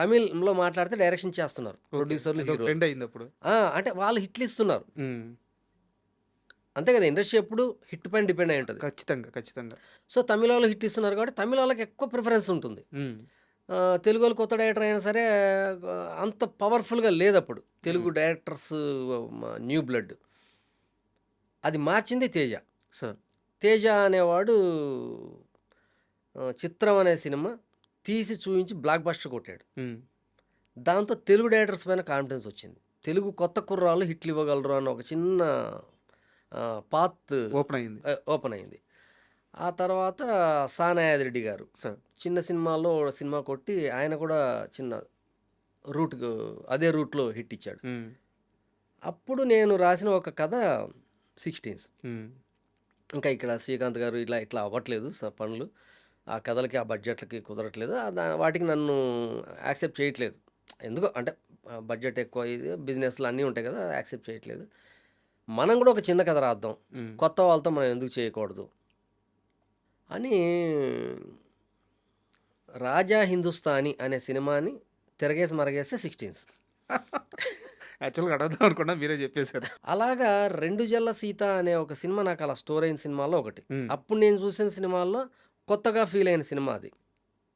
తమిళ్‌లో మాట్లాడితే డైరెక్షన్ చేస్తున్నారు ఓకే. ప్రొడ్యూసర్‌లు, అదొక హీరోలు. ట్రెండ్ అయిందప్పుడు. అంటే వాళ్ళు హిట్లు ఇస్తున్నారు. హ్మ్. అంతే కదా! ఇండస్ట్రీ ఎప్పుడు హిట్ పైన డిపెండ్ అయి ఉంటది. ఖచ్చితంగా. ఖచ్చితంగా. సో, తమిళోళ్ళు హిట్ ఇస్తున్నారు కాబట్టి తమిళోళ్ళకి ఎక్కువ ప్రిఫరెన్స్ ఉంటుంది. హ్మ్. తెలుగోళ్ళు కొత్త డైరెక్టర్ అయినా సరే అంత పవర్‌ఫుల్‌గా లేదప్పుడు. హ్మ్. Telugu directors new blood. అది మార్చింది 'తేజ.' సార్. 'తేజ' అనేవాడు 'చిత్రం' అనే సినిమా తీసి చూయించి బ్లాక్ బస్టర్ కొట్టాడు. హ్మ్. దాంతో తెలుగు డైరెక్టర్స్ పైన కాన్ఫిడెన్స్ వచ్చింది. తెలుగు కొత్త కుర్రాళ్ళు హిట్లు ఇవ్వగలరు అన్న ఒక చిన్న పాత్ ఓపెన్ అయింది. ఓపెన్ అయింది. ఆ తర్వాత 'సానాయాదిరెడ్డి' గారు సార్. చిన్న సినిమాల్లో సినిమా కొట్టి ఆయన కూడా చిన్న రూట్‌కు అదే రూట్‌లో హిట్ ఇచ్చాడు. హ్మ్. అప్పుడు నేను రాసిన ఒక కథ 'సిక్స్టీన్స్'. హ్మ్. ఇంకా ఇక్కడ శ్రీకాంత్ గారు ఇట్లా అవ్వట్లేదు పనులు. ఆ కథలకి, ఆ బడ్జెట్‌లకి కుదరట్లేదు. వాటికి నన్ను యాక్సెప్ట్ చేయట్లేదు. ఎందుకో అంటే బడ్జెట్ ఎక్కువ ఇది బిజినెస్‌లు అన్నీ ఉంటాయి కదా! యాక్సెప్ట్ చేయట్లేదు. మనం కూడా ఒక చిన్న కథ రాద్దాం. హ్మ్. కొత్త వాళ్ళతో మనం ఎందుకు చేయకూడదు అని 'రాజా హిందుస్తానీ' అనే సినిమాని తిరగేసి మరగేస్తే 'సిక్స్టీన్స్'. యాక్చువల్‌గా అడగదాం అనుకున్నా మీరే చెప్పేసారు. అలాగా 'రెండు జల్ల సీత' అనే ఒక సినిమా నాకు అలా స్టోర్ అయిన సినిమాల్లో ఒకటి. హ్మ్. అప్పుడు నేను చూసిన సినిమాల్లో కొత్తగా ఫీల్ అయిన సినిమా అది.